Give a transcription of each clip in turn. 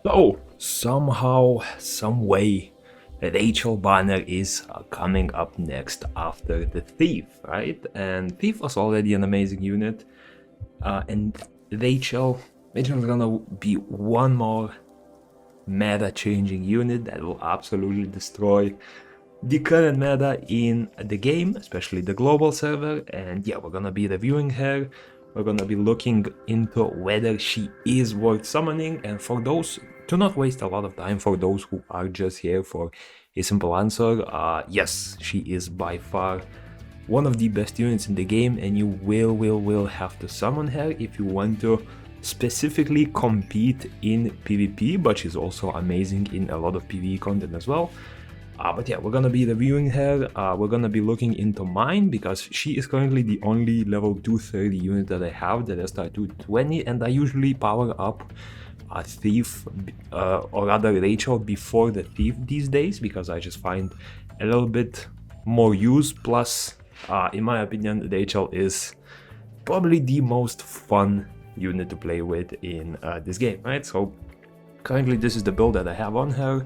So, somehow, some way, Rachel Banner is coming up next after the Thief, right? And Thief was already an amazing unit, and Rachel is gonna be one more meta-changing unit that will absolutely destroy the current meta in the game, especially the global server. And yeah, we're gonna be reviewing her. We're gonna be looking into whether she is worth summoning, and for those, to not waste a lot of time for those who are just here for a simple answer, yes, she is by far one of the best units in the game, and you will have to summon her if you want to specifically compete in PvP, but she's also amazing in a lot of PvE content as well. But yeah, we're gonna be reviewing her. We're gonna be looking into mine because she is currently the only level 230 unit that I have. The rest are 220, and I usually power up a Thief, or rather Rachel, before the Thief these days because I just find a little bit more use. Plus, in my opinion, Rachel is probably the most fun unit to play with in this game, right? So currently this is the build that I have on her.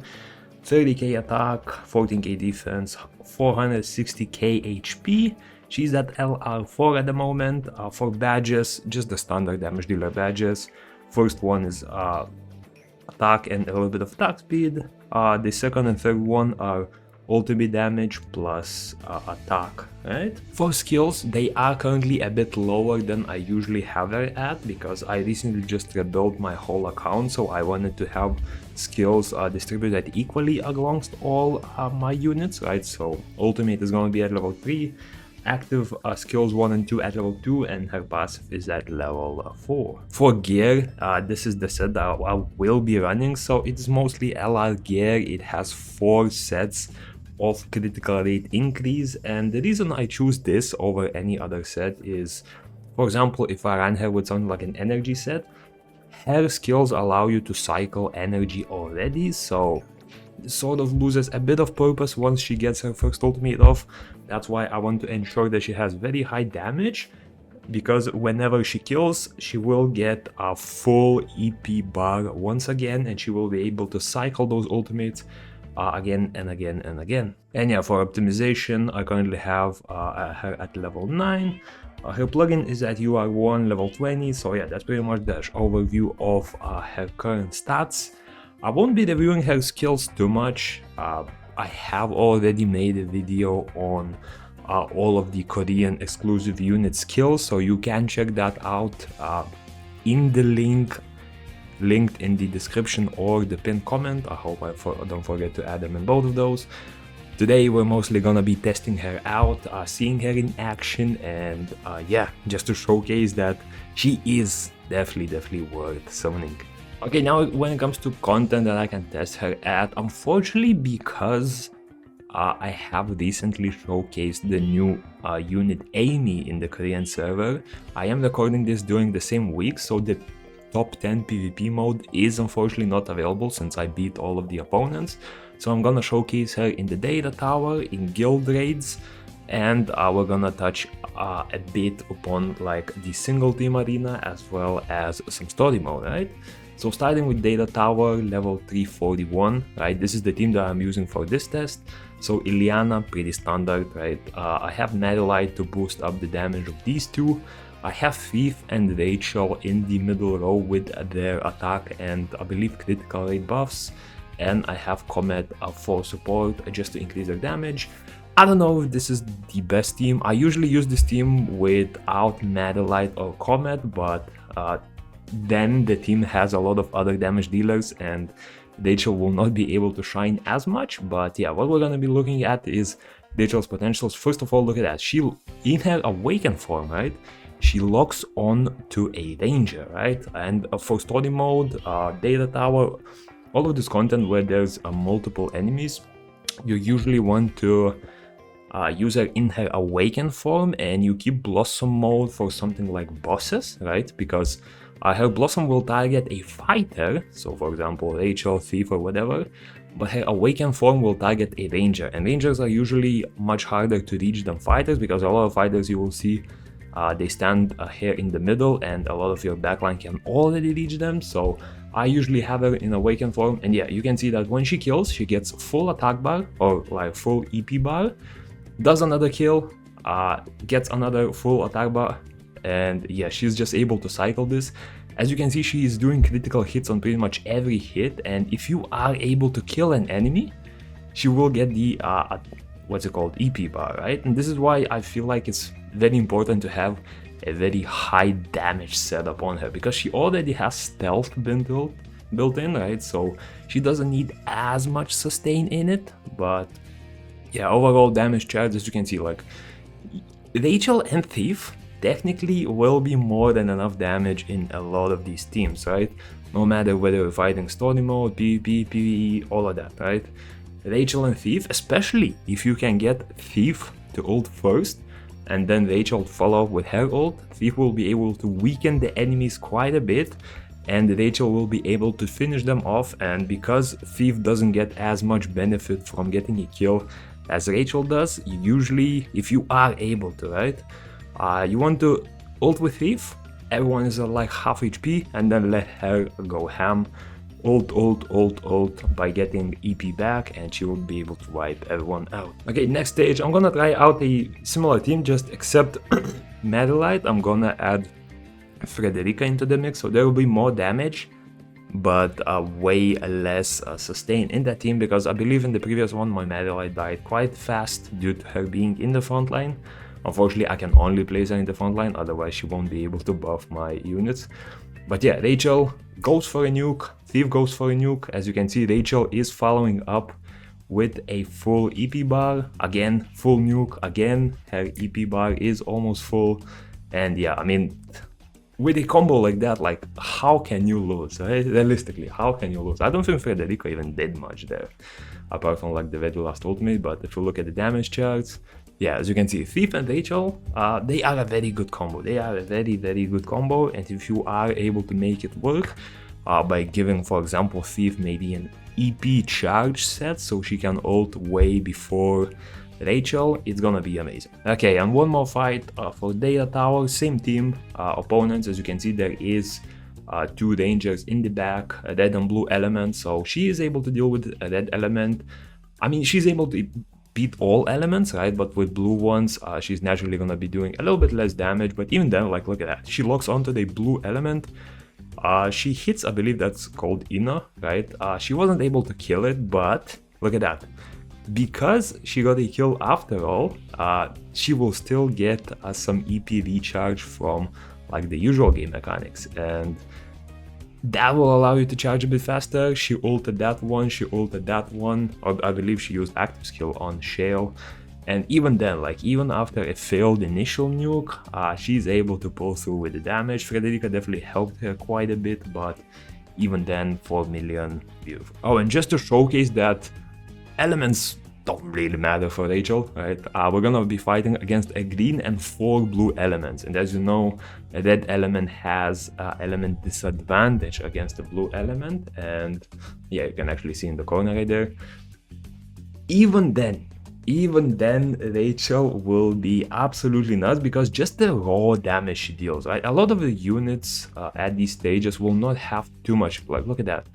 30k attack, 14k defense, 460k HP. She's at LR4 at the moment. For badges, just the standard damage dealer badges. First one is attack and a little bit of attack speed. The second and third one are ultimate damage plus attack, right? For skills, they are currently a bit lower than I usually have her at because I recently just rebuilt my whole account, so I wanted to have skills distributed equally amongst all my units, right? So ultimate is going to be at level 3, active skills 1 and 2 at level 2, and her passive is at level 4. For gear, this is the set that I will be running, so it's mostly LR gear. It has 4 sets of critical rate increase, and the reason I choose this over any other set is, for example, if I ran her with something like an energy set, her skills allow you to cycle energy already, so it sort of loses a bit of purpose once she gets her first ultimate off. That's why I want to ensure that she has very high damage, because whenever she kills, she will get a full EP bar once again, and she will be able to cycle those ultimates again and again and again. And yeah, for optimization, I currently have her at level 9. Her plugin is at UR1 level 20, so yeah, that's pretty much the overview of her current stats. I won't be reviewing her skills too much. I have already made a video on all of the Korean exclusive unit skills, so you can check that out in the link linked in the description or the pinned comment. I hope I don't forget to add them in both of those. Today we're mostly gonna be testing her out, seeing her in action, and yeah, just to showcase that she is definitely worth summoning. Okay, now when it comes to content that I can test her at, unfortunately, because I have recently showcased the new unit Amy in the Korean server, I am recording this during the same week, so the top 10 PvP mode is unfortunately not available since I beat all of the opponents. So I'm gonna showcase her in the data tower, in guild raids, and we're gonna touch a bit upon like the single team arena as well as some story mode, right? So starting with data tower, level 341, right? This is the team that I'm using for this test. So Ileana, pretty standard, right? I have Netherlight to boost up the damage of these two. I have Thief and Rachel in the middle row with their attack and I believe critical rate buffs, and I have Comet for support just to increase their damage. I don't know if this is the best team. I usually use this team without Netherlight or Comet, but then the team has a lot of other damage dealers and Rachel will not be able to shine as much. But yeah, what we're gonna be looking at is Rachel's potentials. First of all, look at that. She, in her awakened form, right? She locks on to a ranger, right? And for story mode, data tower, all of this content where there's multiple enemies, you usually want to use her in her awakened form, and you keep blossom mode for something like bosses, right? Because her blossom will target a fighter, so for example Rachel, Thief or whatever, but her awakened form will target a ranger, and rangers are usually much harder to reach than fighters because a lot of fighters you will see they stand here in the middle and a lot of your backline can already reach them. So I usually have her in awakened form, and yeah, you can see that when she kills, she gets full attack bar or like full EP bar, does another kill, gets another full attack bar, and yeah, she's just able to cycle this. As you can see, she is doing critical hits on pretty much every hit, and if you are able to kill an enemy, she will get the what's it called, EP bar, right? And this is why I feel like it's very important to have a very high damage setup on her, because she already has stealth built in, right? So she doesn't need as much sustain in it, but yeah, overall damage charge, as you can see, like Rachel and Thief technically will be more than enough damage in a lot of these teams, right? No matter whether you're fighting story mode, PvP, PvE, all of that, right? Rachel and Thief, especially if you can get Thief to ult first and then Rachel follow up with her ult, Thief will be able to weaken the enemies quite a bit, and Rachel will be able to finish them off. And because Thief doesn't get as much benefit from getting a kill as Rachel does, usually, if you are able to, right, you want to ult with Thief, everyone is at like half HP, and then let her go ham, ult by getting EP back, and she will be able to wipe everyone out. Okay, next stage, I'm gonna try out a similar team, just except Madelite, I'm gonna add Frederica into the mix, so there will be more damage, but way less sustain in that team, because I believe in the previous one my Madelite died quite fast due to her being in the front line. Unfortunately, I can only place her in the front line, otherwise she won't be able to buff my units. But yeah, Rachel goes for a nuke, Thief goes for a nuke. As you can see, Rachel is following up with a full EP bar, again, full nuke, again, her EP bar is almost full. And yeah, I mean, with a combo like that, like, how can you lose, right? Realistically, how can you lose? I don't think Frederica even did much there, apart from like the very last ultimate. But if you look at the damage charts, yeah, as you can see, Thief and Rachel, they are a very good combo. They are a very, very good combo. And if you are able to make it work by giving, for example, Thief maybe an EP charge set so she can ult way before Rachel, it's gonna be amazing. Okay, and one more fight for Data Tower, same team, opponents. As you can see, there is two rangers in the back, a red and blue element, so she is able to deal with a red element. I mean, she's able to beat all elements, right? But with blue ones, she's naturally gonna be doing a little bit less damage. But even then, like, look at that, she locks onto the blue element. She hits, I believe that's called Ina, right? She wasn't able to kill it, but look at that. Because she got a kill after all, she will still get some EP recharge from like the usual game mechanics, and that will allow you to charge a bit faster. She ulted that one, she ulted that one, or I believe she used active skill on Shale. And even then, like, even after a failed initial nuke, she's able to pull through with the damage. Frederica definitely helped her quite a bit, but even then, 4 million, beautiful. Oh, and just to showcase that elements don't really matter for Rachel, right? We're gonna be fighting against a green and 4 blue elements, and as you know, a red element has element disadvantage against the blue element, and yeah, you can actually see in the corner right there. Even then, Rachel will be absolutely nuts, because just the raw damage she deals, right? A lot of the units at these stages will not have too much, like, look at that.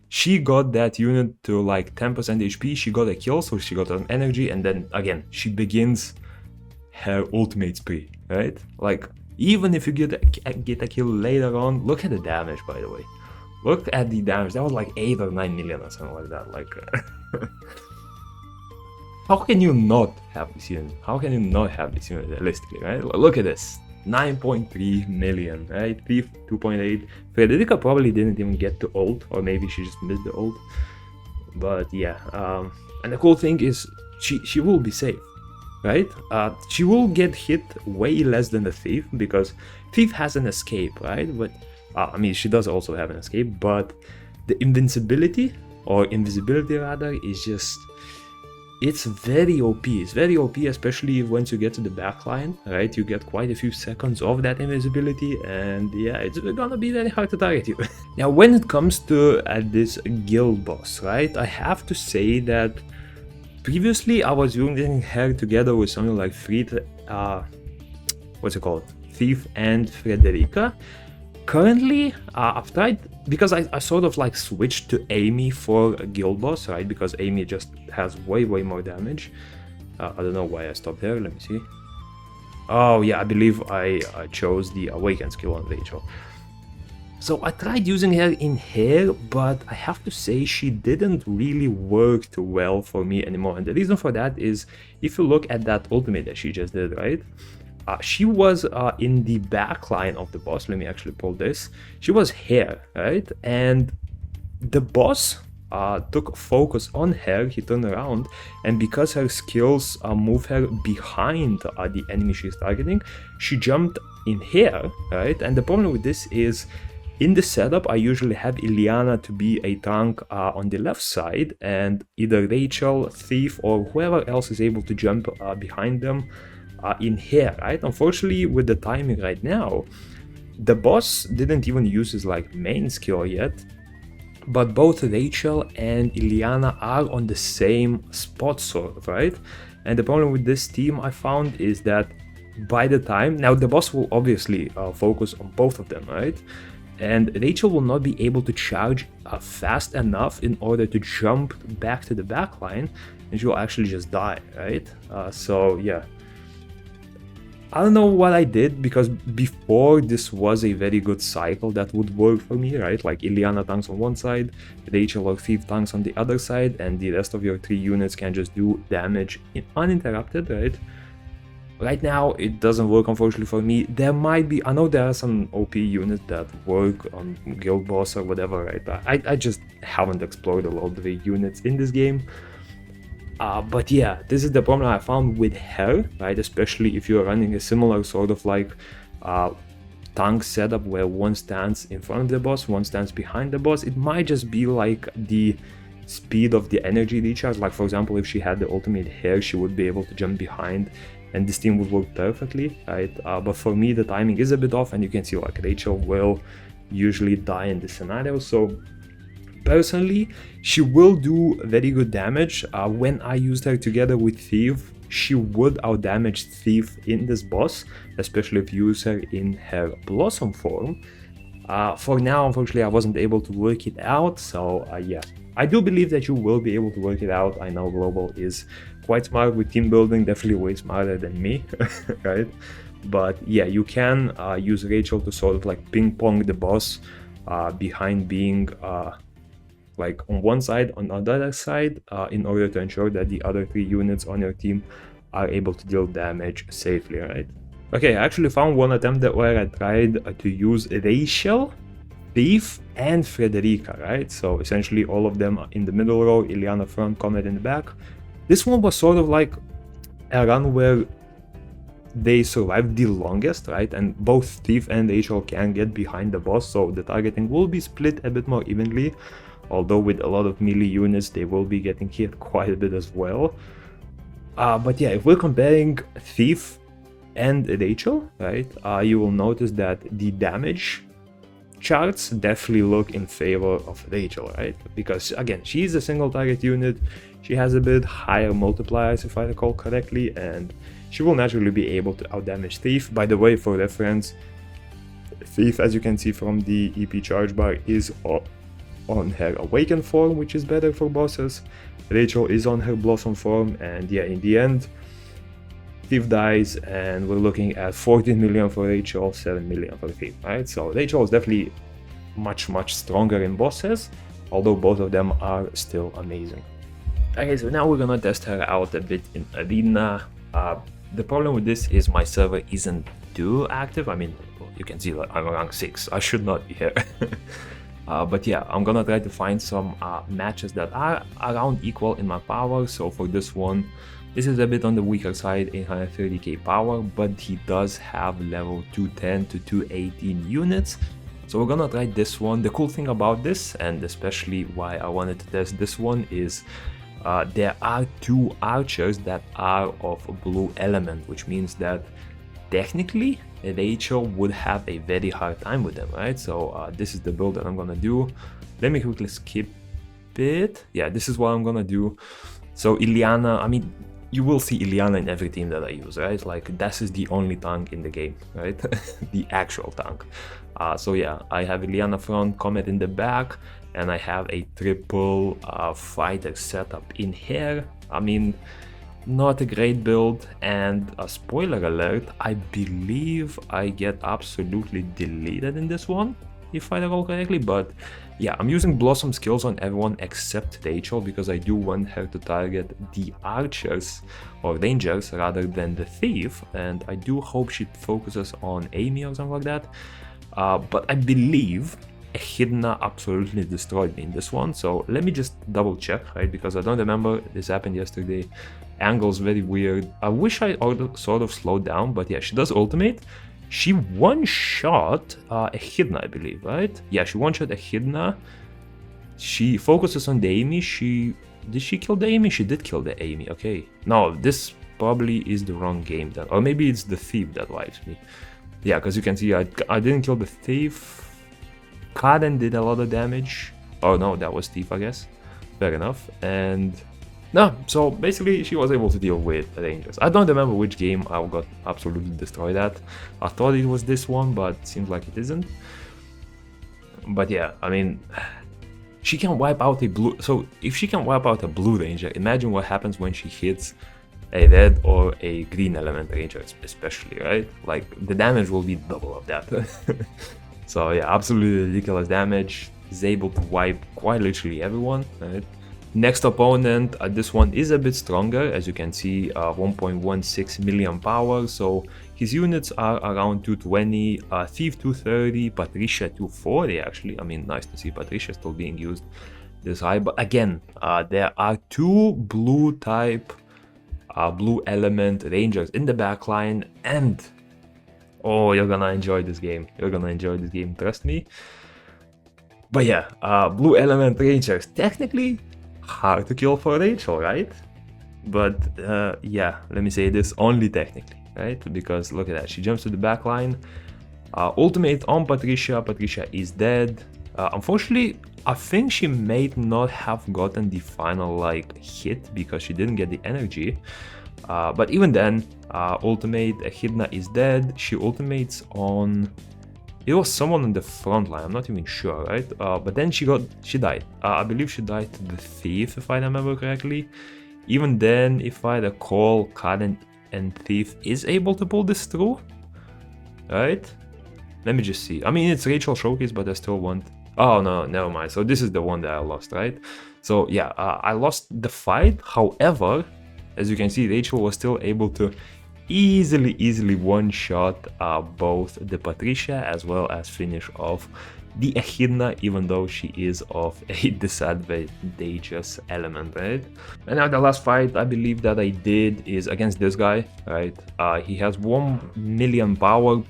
She got that unit to like 10% HP, she got a kill, so she got an energy, and then again, she begins her ultimate spree, right? Like, even if you get a kill later on, look at the damage, by the way. Look at the damage, that was like 8 or 9 million or something like that, like... How can you not have this unit? How can you not have this unit realistically, right? Look at this. 9.3 million, right? Thief 2.8. Frederica probably didn't even get to ult, or maybe she just missed the ult. But yeah, and the cool thing is she will be safe, right? She will get hit way less than the Thief, because Thief has an escape, right? But I mean, she does also have an escape, but the invincibility, or invisibility rather, is just... it's very OP. It's very OP, especially once you get to the backline, right? You get quite a few seconds of that invisibility, and yeah, it's gonna be very hard to target you. Now, when it comes to this guild boss, right, I have to say that previously I was using her together with something like Thief and Frederica. Currently, I've tried because I sort of like switched to Amy for a guild boss, right? Because Amy just has way more damage. I don't know why I stopped there. Let me see. Oh yeah, I believe I chose the Awaken skill on Rachel. So I tried using her in here, but I have to say she didn't really work too well for me anymore. And the reason for that is, if you look at that ultimate that she just did, right? She was in the back line of the boss. Let me actually pull this. She was here, right? And the boss took focus on her. He turned around, and because her skills move her behind the enemy she's targeting, she jumped in here, right? And the problem with this is, in the setup, I usually have Ileana to be a tank on the left side, and either Rachel, Thief, or whoever else is able to jump behind them in here, right? Unfortunately, with the timing right now, the boss didn't even use his like main skill yet, but both Rachel and Ileana are on the same spot, sort of, right? And the problem with this team I found is that by the time, now the boss will obviously focus on both of them, right? And Rachel will not be able to charge fast enough in order to jump back to the back line, and she will actually just die, right? So yeah, I don't know what I did, because before this was a very good cycle that would work for me, right? Like Ileana tanks on one side, Rachel or Thief tanks on the other side, and the rest of your 3 units can just do damage uninterrupted, right? Right now, it doesn't work, unfortunately, for me. There might be, I know there are some OP units that work on Guild Boss or whatever, right? I just haven't explored a lot of the units in this game. But yeah, this is the problem I found with her, right? Especially if you're running a similar sort of like tank setup where one stands in front of the boss, one stands behind the boss. It might just be like the speed of the energy recharge. Like, for example, if she had the ultimate here, she would be able to jump behind, and this team would work perfectly, right? But for me, the timing is a bit off, and you can see like Rachel will usually die in this scenario. So personally, she will do very good damage. When I used her together with Thief, she would outdamage Thief in this boss, especially if you use her in her Blossom form. For now, unfortunately, I wasn't able to work it out, so yeah. I do believe that you will be able to work it out. I know Global is quite smart with team building, definitely way smarter than me, right? But yeah, you can use Rachel to sort of like ping pong the boss behind being like on one side, on the other side, in order to ensure that the other 3 units on your team are able to deal damage safely, right? Okay, I actually found one attempt where I tried to use Rachel, Thief, and Frederica, right? So essentially all of them in the middle row, Ileana front, Comet in the back. This one was sort of like a run where they survived the longest, right? And both Thief and Rachel can get behind the boss, so the targeting will be split a bit more evenly. Although with a lot of melee units, they will be getting hit quite a bit as well. But yeah, if we're comparing Thief and Rachel, right, you will notice that the damage charts definitely look in favor of Rachel, right? Because again, she's a single target unit, she has a bit higher multipliers if I recall correctly, and she will naturally be able to outdamage Thief. By the way, for reference, Thief, as you can see from the EP charge bar, is on her Awaken form, which is better for bosses. Rachel is on her Blossom form, and yeah, in the end, Thief dies, and we're looking at 14 million for Rachel, 7 million for Thief, right? So Rachel is definitely much stronger in bosses, although both of them are still amazing. Okay, so now we're gonna test her out a bit in Arena. The problem with this is my server isn't too active. I mean, you can see that I'm rank 6, I should not be here. But yeah, I'm gonna try to find some matches that are around equal in my power. So for this one, this is a bit on the weaker side, 830k power, but he does have level 210 to 218 units. So we're gonna try this one. The cool thing about this, and especially why I wanted to test this one, is there are 2 archers that are of blue element, which means that technically Rachel would have a very hard time with them, right? So this is the build that I'm gonna do. Let me quickly skip it. Yeah, this is what I'm gonna do. So Ileana, I mean, you will see Ileana in every team that I use, right? Like, this is the only tank in the game, right? The actual tank. So yeah, I have Ileana front, Comet in the back, and I have a triple fighter setup in here. I mean, not a great build, and a spoiler alert, I believe I get absolutely deleted in this one, if I recall correctly, but yeah, I'm using Blossom skills on everyone except Rachel because I do want her to target the archers or rangers rather than the thief, and I do hope she focuses on Amy or something like that. But I believe Echidna absolutely destroyed me in this one, so let me just double check, right, because I don't remember, this happened yesterday. Angle's very weird. I wish I sort of slowed down, but yeah, she does ultimate. She one-shot Echidna, I believe, right? Yeah, she one-shot Echidna. She focuses on the Amy. Did she kill the Amy? She did kill the Amy, okay. No, this probably is the wrong game then. Or maybe it's the thief that wipes me. Yeah, because you can see I didn't kill the thief. Karen did a lot of damage. Oh no, that was thief, I guess. Fair enough. And no, so basically she was able to deal with rangers. I don't remember which game I got absolutely destroyed at. I thought it was this one, but it seems like it isn't. But yeah, I mean, she can wipe out a blue. So if she can wipe out a blue ranger, imagine what happens when she hits a red or a green element ranger, especially, right? Like the damage will be double of that. So yeah, absolutely ridiculous damage. Is able to wipe quite literally everyone, right? Next opponent, this one is a bit stronger, as you can see, 1.16 million power, so his units are around 220, Thief 230, Patricia 240 actually. I mean, nice to see Patricia still being used this high, but again, there are two blue type, blue element rangers in the backline, and oh, you're gonna enjoy this game. You're gonna enjoy this game, trust me. But yeah, blue element rangers, technically hard to kill for Rachel, right? But yeah, let me say this, only technically, right? Because look at that, she jumps to the back line, ultimate on Patricia. Patricia is dead. Unfortunately, I think she may not have gotten the final like hit because she didn't get the energy. But even then, ultimate Echidna is dead. She ultimates on, it was someone on the front line, I'm not even sure, right? But then she died. I believe she died to the thief, if I remember correctly. Even then, if I recall, Karen and thief is able to pull this through, right? Let me just see. I mean, it's Rachel Showcase, but I still want... Oh, no, never mind. So this is the one that I lost, right? So yeah, I lost the fight. However, as you can see, Rachel was still able to easily one-shot both the Patricia as well as finish off the Echidna, even though she is of a disadvantageous element, right? And now the last fight I believe that I did is against this guy, right? He has 1 million power,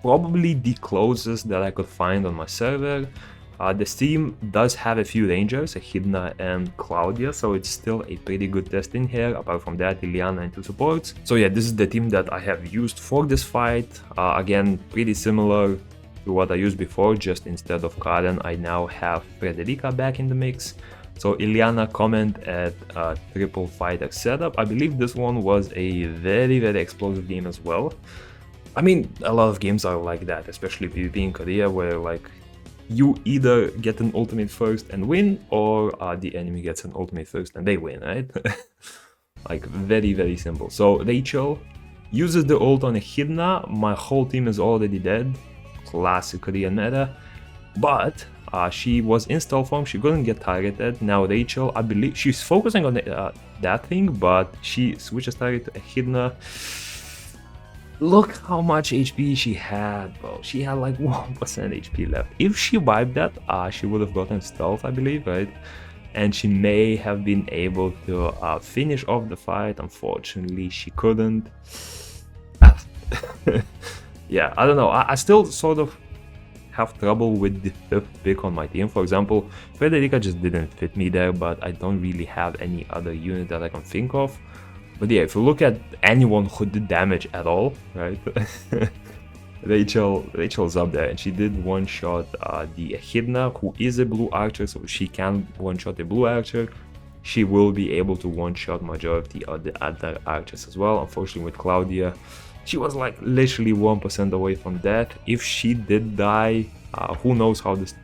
probably the closest that I could find on my server. The team does have a few rangers, Echidna and Claudia, so it's still a pretty good test in here. Apart from that, Ileana and 2 supports. So yeah, this is the team that I have used for this fight. Again, pretty similar to what I used before, just instead of Karen, I now have Frederica back in the mix. So Ileana comment at triple fighter setup. I believe this one was a very explosive game as well. I mean, a lot of games are like that, especially PvP in Korea, where like you either get an ultimate first and win, or the enemy gets an ultimate first and they win, right? Like very simple. So Rachel uses the ult on Echidna. My whole team is already dead. Classic Korean meta. But she was in stealth form, she couldn't get targeted. Now Rachel, I believe she's focusing on that thing, but she switches target to Echidna. Look how much HP she had, bro. She had like 1% HP left. If she wiped that, she would have gotten stealth, I believe, right? And she may have been able to finish off the fight. Unfortunately, she couldn't. Yeah, I don't know. I still sort of have trouble with the fifth pick on my team. For example, Frederica just didn't fit me there, but I don't really have any other unit that I can think of. But yeah, if you look at anyone who did damage at all, right? Rachel's up there, and she did one-shot the Echidna, who is a blue archer, so she can one-shot a blue archer. She will be able to one-shot majority of the other archers as well. Unfortunately, with Claudia, She was like literally 1% away from death. If she did die, who knows how this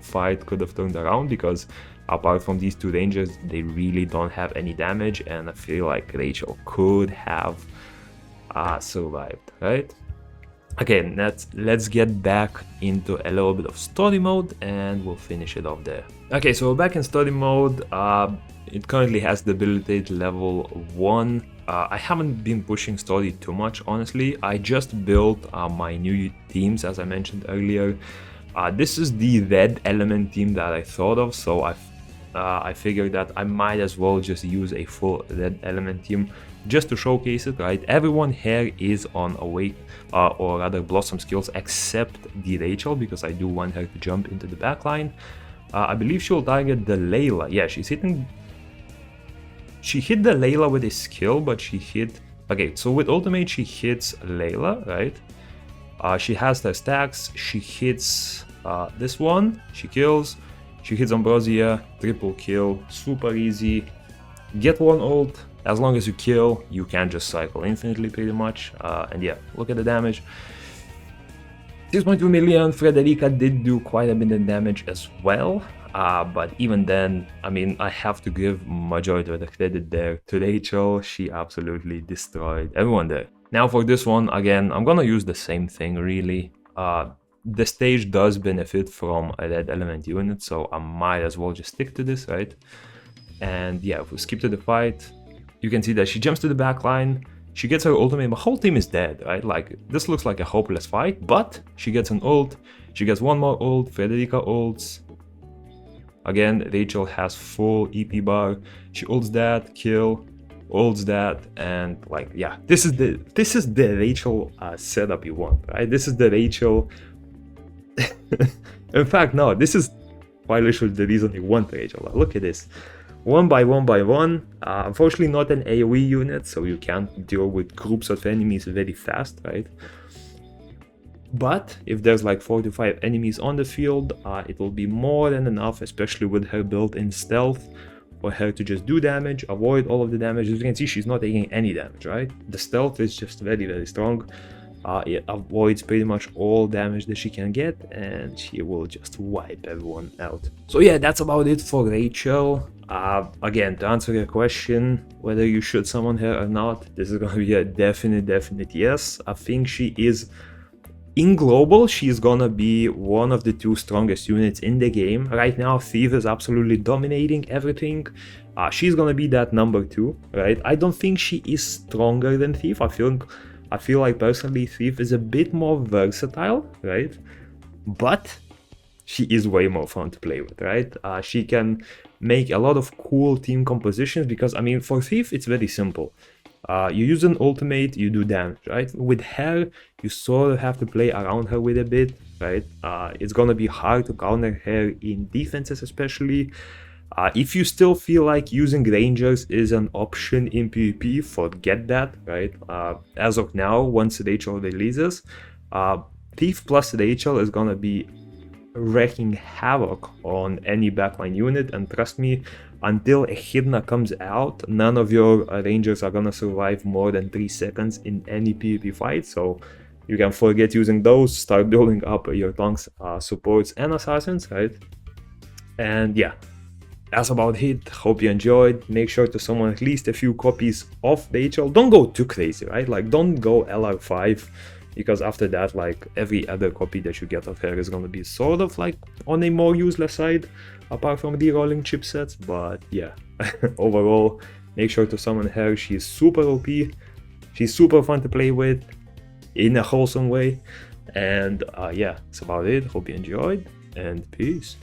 fight could have turned around, because apart from these two rangers, they really don't have any damage, and I feel like Rachel could have survived, right? Okay, let's get back into a little bit of story mode and we'll finish it off there. Okay, so we're back in story mode. It currently has debilitate level 1. I haven't been pushing story too much, honestly. I just built my new teams, as I mentioned earlier. This is the red element team that I thought of, so I figured that I might as well just use a full red element team just to showcase it, right? Everyone here is on awake or rather blossom skills except the Rachel, because I do want her to jump into the backline. I believe she will target the Layla. Yeah, she hit the Layla with a skill, but she hit... Okay, so with ultimate she hits Layla, right? She has her stacks, she hits this one, she kills, she hits Ambrosia, triple kill, super easy. Get one ult, as long as you kill, you can just cycle infinitely pretty much. And yeah, look at the damage. 6.2 million, Frederica did do quite a bit of damage as well. But even then, I mean, I have to give majority of the credit there to Rachel. She absolutely destroyed everyone there. Now for this one, again, I'm gonna use the same thing really. The stage does benefit from a red element unit, so I might as well just stick to this, right? And yeah, if we skip to the fight, you can see that she jumps to the back line, she gets her ultimate, the whole team is dead, right? Like, this looks like a hopeless fight, but she gets an ult, she gets one more ult, Frederica ults. Again, Rachel has full EP bar, she ults that, kill, ults that, and like, yeah, this is the Rachel setup you want, right? This is the Rachel... In fact, no, this is quite literally the reason you want Rachel. Look at this. One by one. Unfortunately not an AoE unit, so you can't deal with groups of enemies very fast, right? But if there's like 4 to 5 enemies on the field, it will be more than enough, especially with her built-in stealth, for her to just do damage, avoid all of the damage. As you can see, she's not taking any damage, right? The stealth is just very, very strong. It avoids pretty much all damage that she can get, and she will just wipe everyone out. So yeah, that's about it for Rachel. Again, to answer your question, whether you should summon her or not, this is gonna be a definite yes. I think she is, in global, she's gonna be one of the 2 strongest units in the game. Right now, Thief is absolutely dominating everything. She's gonna be that number 2, right? I don't think she is stronger than Thief. I feel like personally Thief is a bit more versatile, right? But she is way more fun to play with, right? She can make a lot of cool team compositions, because I mean, for Thief it's very simple. You use an ultimate, you do damage, right? With her, you sort of have to play around her with a bit, right? It's gonna be hard to counter her in defenses especially. If you still feel like using Rangers is an option in PvP, forget that, right? As of now, once Rachel releases, Thief plus Rachel is gonna be wreaking havoc on any backline unit, and trust me, until Echidna comes out, none of your Rangers are gonna survive more than 3 seconds in any PvP fight, so you can forget using those, start building up your tanks, supports and assassins, right? And yeah, that's about it. Hope you enjoyed. Make sure to summon at least a few copies of Rachel. Don't go too crazy, right? Like, don't go LR5, because after that, like, every other copy that you get of her is gonna be sort of like on a more useless side, apart from re-rolling chipsets. But yeah, overall, make sure to summon her. She's super OP. She's super fun to play with in a wholesome way. And yeah, that's about it. Hope you enjoyed, and peace.